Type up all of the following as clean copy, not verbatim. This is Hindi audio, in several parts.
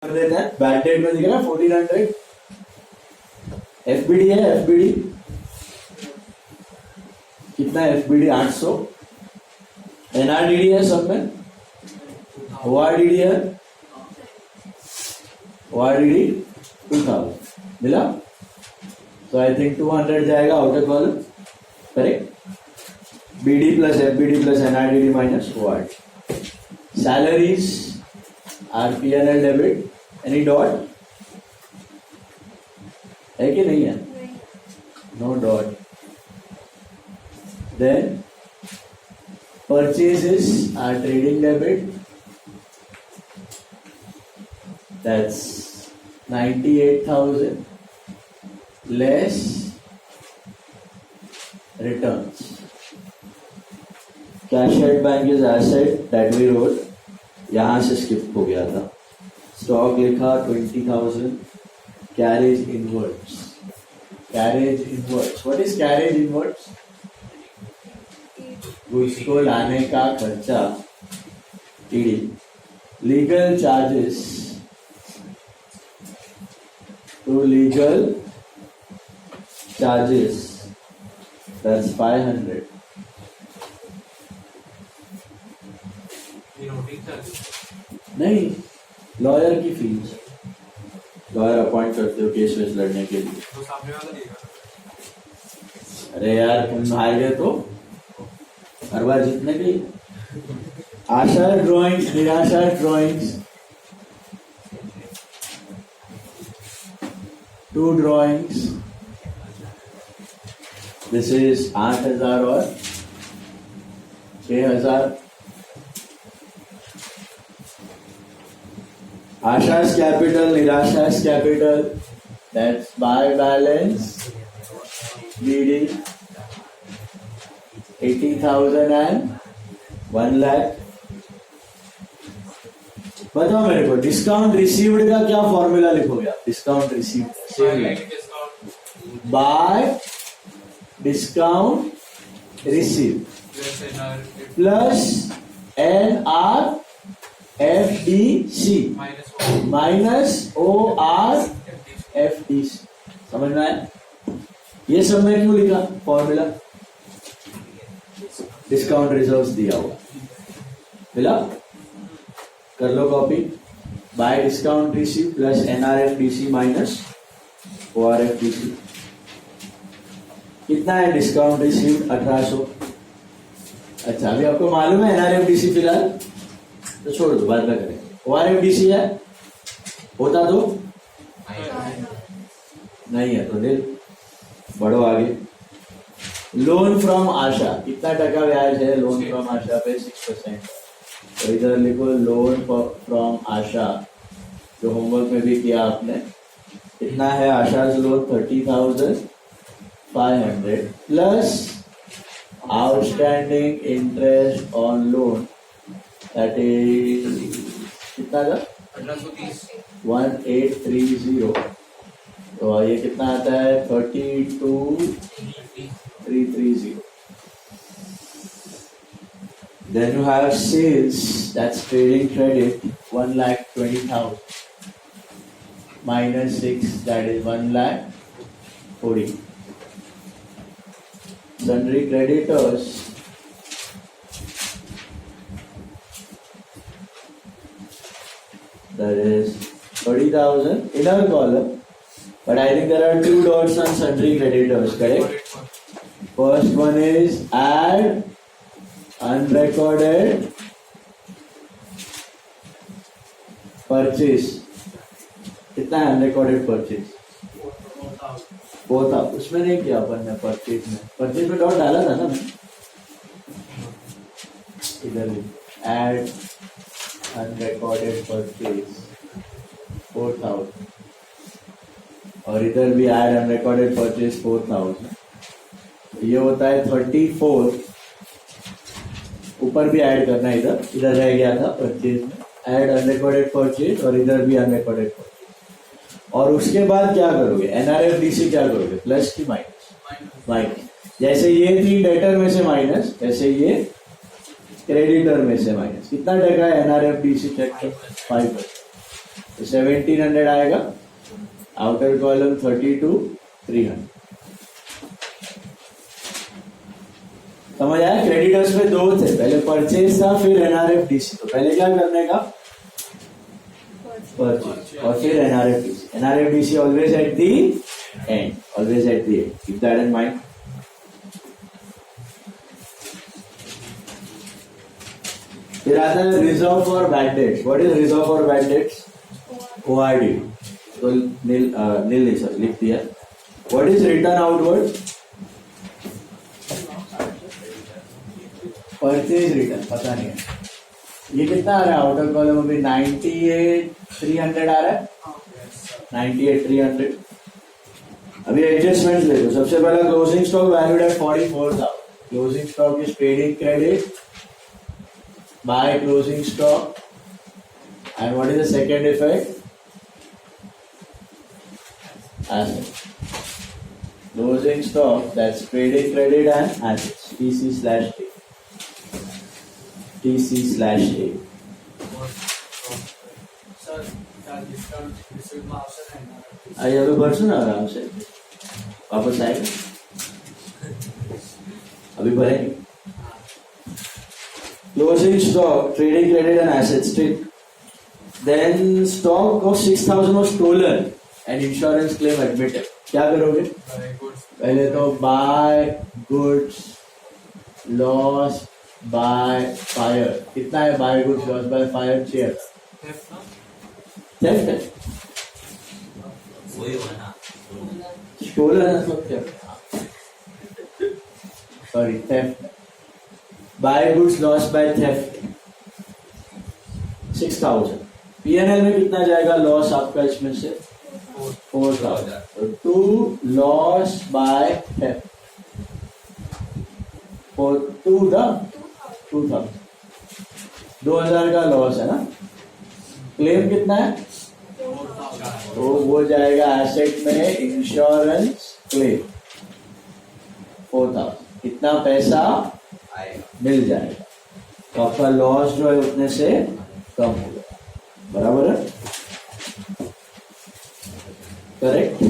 कर देते हैं। बैक डेट में दिख रहा है 1400। एफबीडी है, एफबीडी कितना है? एफबीडी 800। एनआरडीडी है सब में। ओआरडीडी है, ओआरडीडी 2000 मिला। तो आई थिंक 200 जाएगा outer column, correct. BD plus FBD plus NRDD minus ORD. Salaries are PNL debit. Any doubt है कि नहीं है? No doubt. Then purchases are trading debit, that's 98,000 less returns. Cash at bank is asset that we wrote, यहां से स्किप हो गया था। स्टॉक लिखा 20,000। Carriage inwards, carriage inwards, what is carriage inwards? उसको लाने का खर्चा, टीडी। Legal charges to legal charges, that's 500। नहीं, लॉयर की फीस, लॉयर अपॉइंट करते हो केस वेस लड़ने के लिए। तो सामने वाला देगा। अरे यार तुम हार गए तो हर बार जीतने के लिए। आशा ड्रॉइंग्स, निराशा ड्रॉइंग्स, 2 ड्रॉइंग्स। दिस इज 8,000 और 6,000। Asha's capital, Nirasha's capital, that's by balance, BD 80,000 and 1 lakh। बताओ मेरे को, डिस्काउंट रिसीव्ड का क्या फॉर्मूला लिखोगे आप? Discount received by discount received plus NRFDC minus ORFDC। समझ में आया? ये सब में क्यों लिखा फॉर्मूला? डिस्काउंट रिजर्व्स दिया हुआ, मिला? कर लो copy. By discount receive plus NRFDC minus ORFDC। कितना है डिस्काउंट रिसीव? 1800। अच्छा, अभी आपको मालूम है NRFDC फिलहाल, तो छोड़ दो, बाद में करेंगे। ORFDC है, होता तो नहीं है, तो दिल बढ़ो आगे। लोन फ्रॉम आशा, कितना टका ब्याज है लोन फ्रॉम आशा पे? 6%। तो इधर लिखो लोन फ्रॉम आशा, जो होमवर्क में भी किया आपने। कितना है Asha loan? 30,500 plus outstanding interest on loan, that is कितना था? 1830। तो ये कितना आता है? 32,330। Then you have sales, that's trading credit, 1,20,000 minus 6, that is 1,40,000. Sundry creditors, that is 30,000 inner column, but I think there are 2 dots on sundry creditors, correct? First one is add unrecorded purchase। कितना है unrecorded purchase? 4,000। उसमें नहीं किया अपन ने, परचेज में। परचेज में डॉट डाला था ना मैं, इधर add unrecorded purchase 4,000, और इधर भी add unrecorded purchase 4,000। ये होता है 34। ऊपर भी ऐड करना है, इधर रह गया था परचेज में, ऐड अनरिकॉर्डेड परचेज, और इधर भी अनरिकॉर्डेड परचेज। और उसके बाद क्या करोगे? NRFDC क्या करोगे? प्लस की माइनस? माइनस। जैसे ये थी डेटर में से माइनस, ऐसे ये क्रेडिटर में से माइनस। कितना टका है NRFDC चेक? 5%। तो 1700 आएगा, आउटर कॉलम 32 300। समझ आया? क्रेडिटर्स में दो थे, पहले परचेज था फिर एनआरएफडीसी। तो पहले क्या करने का? परचेज और फिर NRFDC. NRFDC always at the end, always at the end, keep that in mind. फिर आता है reserve for bad debts. What is reserve for bad debts? ORD. तो नील सर लिख दिया। What is return outward? Purchase return, पता नहीं है। ये कितना आ रहा है आउटर कॉलम? अभी 98,300 आ रहा है, 98,300। अभी एडजस्टमेंट ले लो। सबसे पहला closing stock valued at 44,000। Closing stock is paid in credit by closing stock. And what is the second effect? Assets. Closing stock that's paid in credit and assets. TC/A. TC/A. आइए अभी भरसो ना आराम से, वापस आएगा, अभी भरेंगे। Closing stock, trading credit and assets. Then stock of 6,000 was stolen and insurance claim admitted. क्या करोगे? पहले तो by goods loss by fire. कितना है by goods loss by fire? 6,000। Theft है, स्टोलन है, सब theft, sorry theft. By goods loss by theft 6,000। PNL में कितना जाएगा लॉस आपका इसमें से? 4,000। टू लॉस बाय थेफ्ट, 2,000 का लॉस है ना। क्लेम कितना है? तो वो जाएगा एसेट में इंश्योरेंस क्लेम 4,000। कितना पैसा मिल जाएगा, तो आपका लॉस जो है उतने से कम होगा। बराबर है? करेक्ट।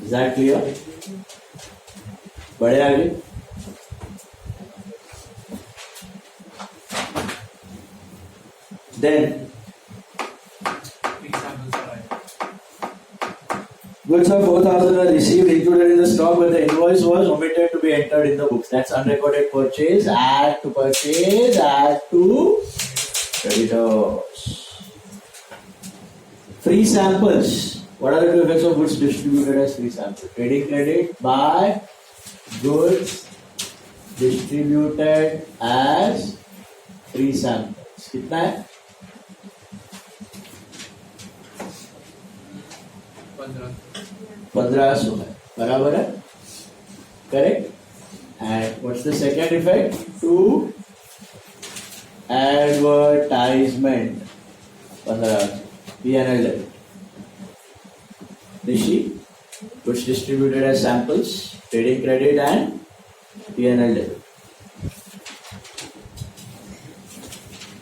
Is that clear? बढ़े आगे। Then goods of 4,000 were received, included in the stock, but the invoice was omitted to be entered in the books. That's unrecorded purchase. Add to purchase, add to creditors. Free samples. What are the two effects of goods distributed as free samples? Trading credit by goods distributed as free samples. कितना है? 1,500 है। बराबर है? Correct. And what's the second effect? To advertisement 1,500 PNL debit. Rishi, goods distributed as samples, trading credit and P&L debit.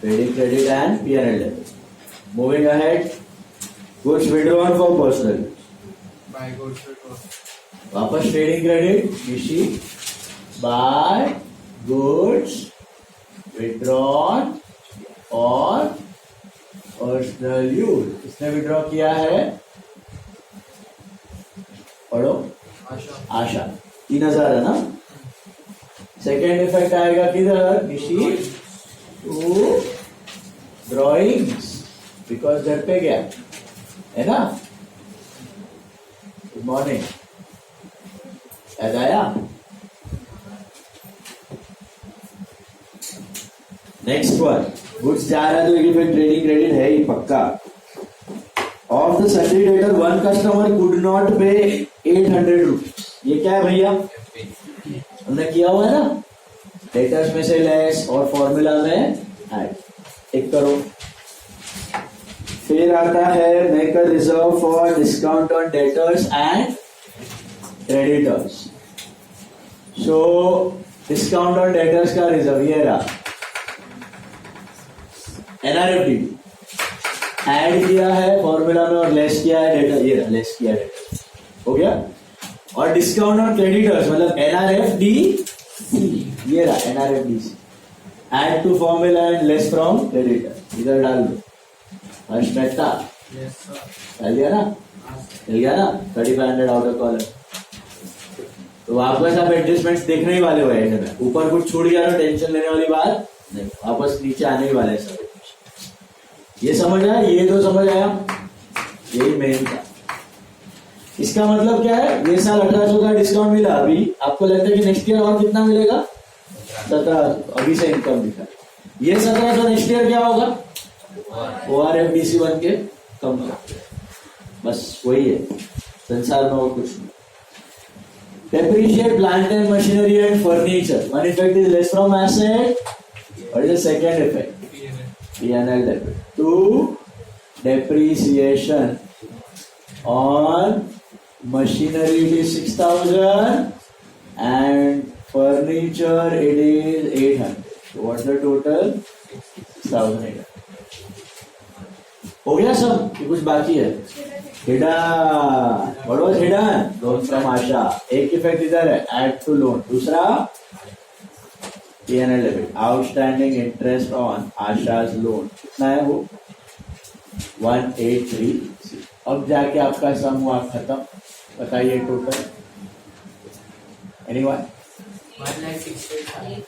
Trading credit and P&L debit. Moving ahead, goods withdrawn for personal use. Buy goods withdrawn. वापस trading credit, Rishi, buy goods withdrawn और personal use. किसने withdraw किया है? पढ़ो, आशा। 3,000 है ना। सेकेंड इफेक्ट आएगा किधर? निशी टू ड्रॉइंग्स, बिकॉज घर पे गया है ना। गुड मॉर्निंग, याद आया? नेक्स्ट वन, गुड्स जा रहा है तो एक इफेक्ट ट्रेडिंग क्रेडिट है ही पक्का। Of the sundry debtor, one customer could not pay 800 rupees. ये क्या है भैया? हमने किया हुआ है ना, डेटर्स में से लेस और फॉर्मूला में ऐड। टिक करो। फिर आता है make a reserve for discount on debtors and creditors. So discount on debtors का रिजर्व ये रहा, एनआरएफडी ऐड किया है फॉर्मूला में और लेस किया है डेटर, ये रहा लेस किया डेटर हो गया. और डिस्काउंट ऑन क्रेडिटर्स मतलब एनआरएफडी ये रहा NRFD add to formula and less from creditor, इधर डाल दो. हर्ष मेहता डाल दिया ना, मिल गया ना 3500 आउट ऑफ कॉलम. तो आपको सब एडजस्टमेंट्स देखने ही वाले हुए हैं. ऊपर कुछ छूट गया तो टेंशन लेने वाली बात नहीं, वापस नीचे आने ही वाले हैं सब. ये समझ आया, ये तो समझ आया, यही मेन था. इसका मतलब क्या है, ये साल 1800 का डिस्काउंट मिला, अभी आपको लगता है कि नेक्स्ट ईयर और कितना मिलेगा 1700, अभी से इनकम दिखा. ये 1700 नेक्स्ट ईयर क्या होगा, ORFDC बन के कम कर. बस वही है संसार में और कुछ नहीं. Depreciate plant and machinery and furniture. One effect is less from asset. What is the second effect? P&L debit. To depreciation on machinery it is 6,000 and furniture it is 800. So what's the total? 6,800. हो गया सब कि कुछ बाकी है. Hidden. What was hidden? Loan from Asha. एक इफेक्ट इधर है, add to loan. दूसरा P&L debit. Outstanding interest on Asha's loan. कितना है वो? 1,836. अब जाके आपका सम हुआ खत्म. बताइए total. Anyone? 168.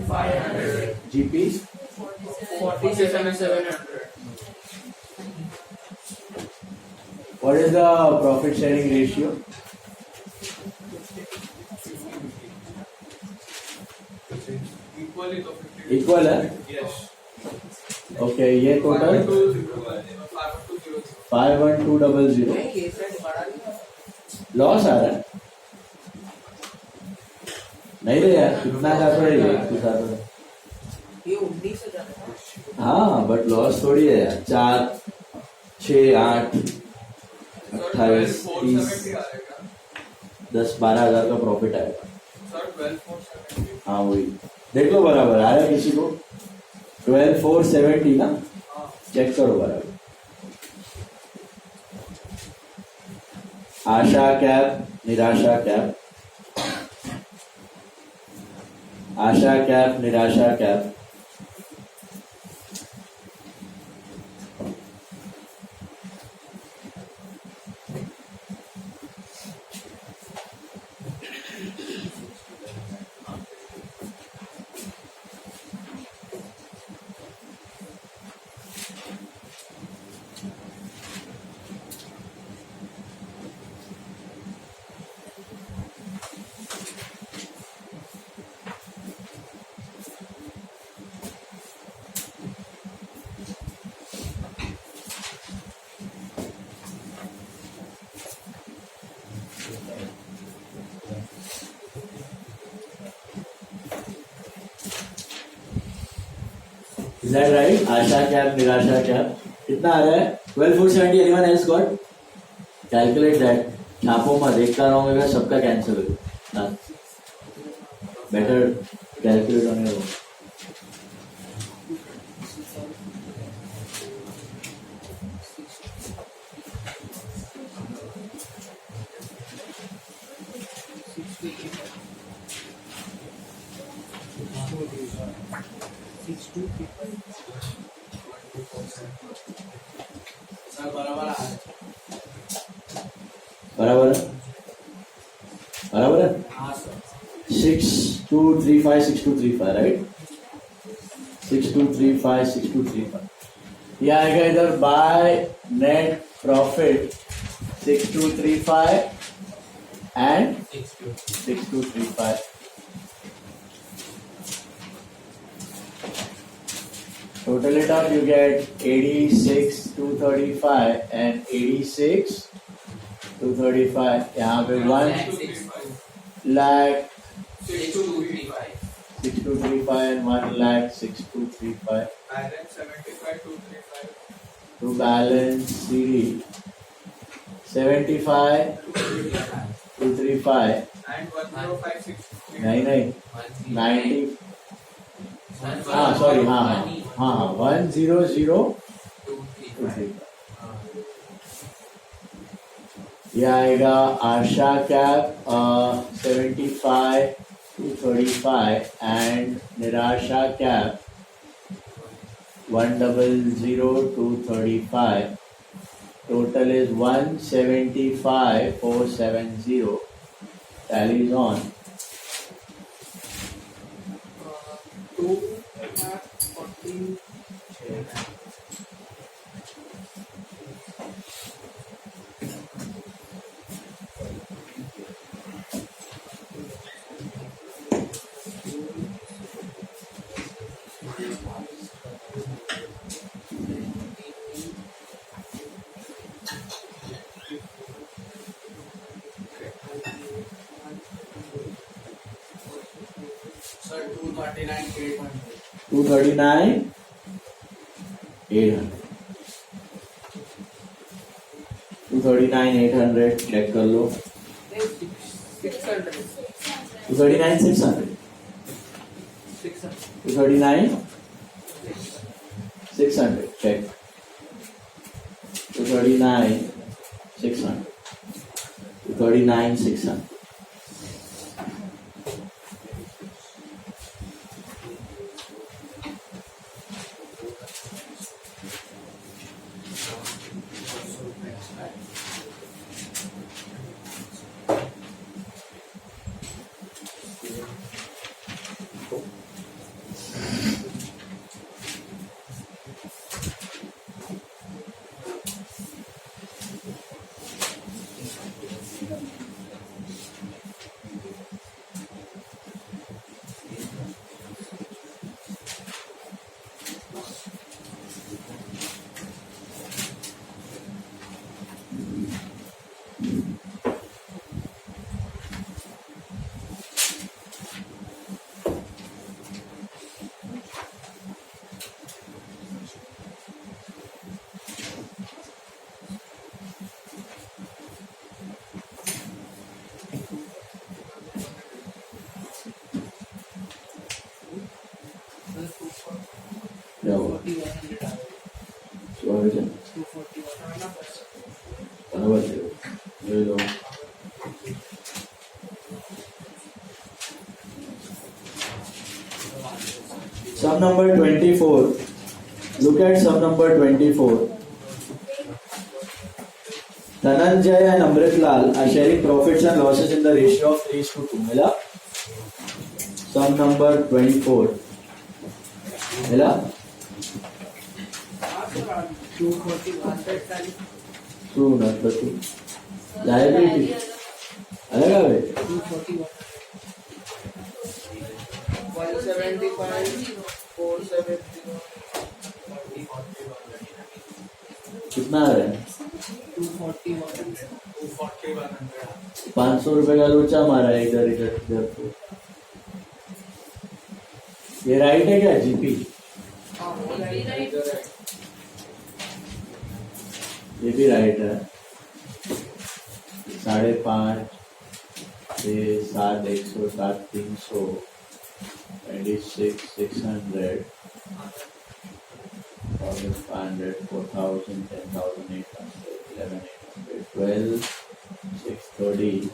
500. GP? 47,700. What is the profit sharing ratio? Equal है? Yes. Okay, ये टोटल 51200. लॉस आ रहा है नहीं रे यार, कितना का थोड़ी है ये 19,000. हाँ बट लॉस थोड़ी है यार. 4, 6, 8, 28, 30, 10-12 हजार का प्रॉफिट आएगा. हाँ वही देख लो बराबर आ रहा है किसी को. 12,470 ना, चेक करो बराबर. आशा कैप, निराशा कैप, आशा कैप, निराशा cap. Is that right? Asha cap, निराशा कैप कितना आ रहा है? 12,470. Anyone else got? Calculate that. छापो मत, देखता रहूंगा सबका कैंसिल हो. Better calculate on your own. बराबर है, बराबर है. 6235, 6235 राइट. 6235, 6235. ये आएगा इधर by net profit 6235 and 6235. Total it up, you get 86,235 and 86,235. यहाँ पे 1,00,6235 and 1,00,6235. Balance 75,235. to balance CD 75 235 and 1056. नहीं 90 हाँ सॉरी हाँ 100 ये आएगा आशा कैप 75 235 एंड निराशा cap 100 235. Total is 175 470. Tally is on. 214. Sir, 239 800. 239 800 check कर लो. 600. 239 600. 600. 239 600 check. 239 600. 239 600. क्या हुआ? स्वागत है। बराबर है। ले लो। Sum number 24. Look at sum number 24. Dhananjay and Amritlal are sharing profits and losses in the ratio of 3:2. मिला? Sum number 24. मिला? 240. True, not the true. Liability. अलग है भाई। 175 470 कितना आ रहा है? 241 ₹500 का लोचा मारा है इधर इधर इधर को। ये राइट है क्या जीपी? ये भी राइट है। 5.5 6 7 100 7 300 26 600 1,500 4,000 10,800 11,800 12 630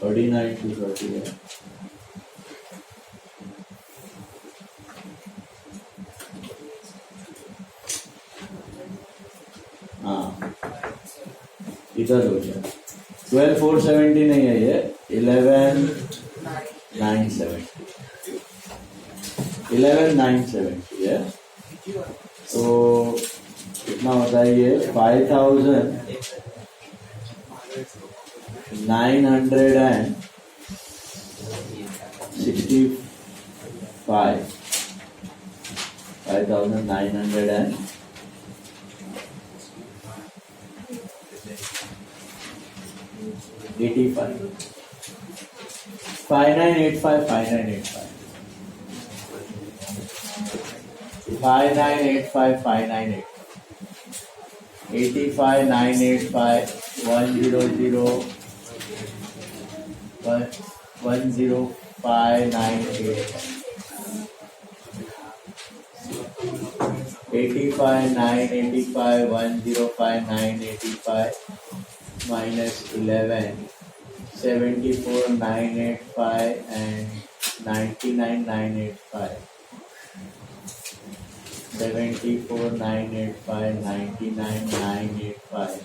39 230 है। हाँ इधर हो जाए 12,470 नहीं है ये 11,970 है। तो कितना होता है ये 5,965 5,985 5985 5985 5985 5985 85 985 100 10598 85 985 105 985 minus 11 74 985 and 99 985 74 985 99 985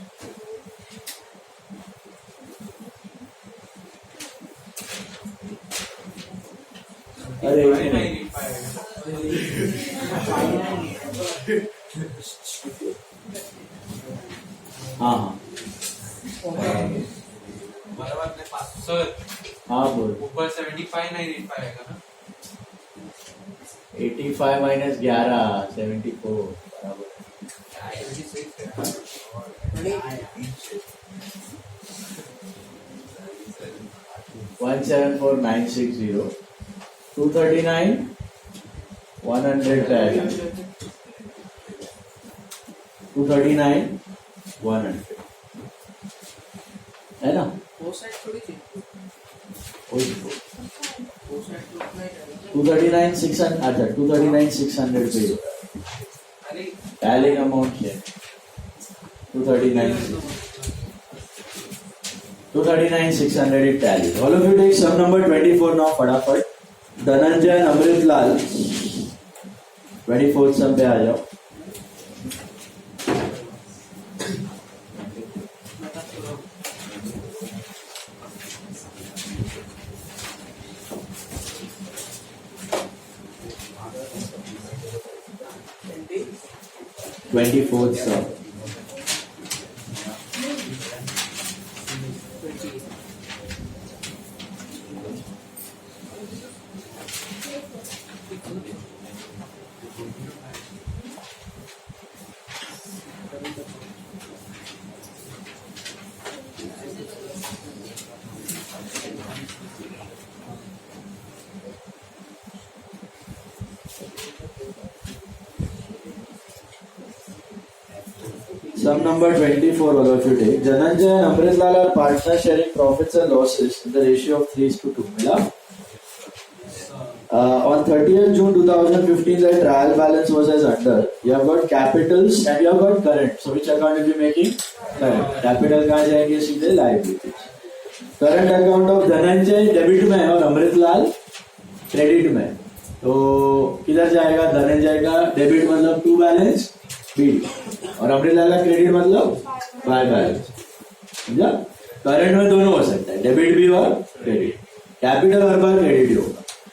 अरे हाँ हाँ बराबर अपने पास सर हाँ बोल ऊपर 75,985 आएगा ना 85 minus 11 74 बराबर 174960 239 100 पे आएगा 239 100 है ना वो साइड थोड़ी थी वो साइड तो उतना ही रहेगा 239 600 अच्छा 239 600 पे अरे टैलिंग अमाउंट है 239 600 it tally. All of you take sum number 24 now फटाफट धनंजय अमृतलाल 24th sum पे आ जाओ twenty 24th sum Sum number 24 all of you take. Dhananjay and Amritlal are partners sharing profits and losses in the ratio of 3:2. Mila? On 30th June 2015, the trial balance was as under. You have got capitals and you have got current. So which account will be making? Current. Capital कहाँ जाएंगे सीधे liabilities. Current account of Dhananjay debit में है और Amritlal credit में. तो किधर जाएगा धनंजय का डेबिट मतलब टू बैलेंस बी और अमृतलाल का क्रेडिट मतलब बाय बैलेंस समझा करंट में दोनों हो सकता है डेबिट भी और क्रेडिट कैपिटल हर बार क्रेडिट ही होगा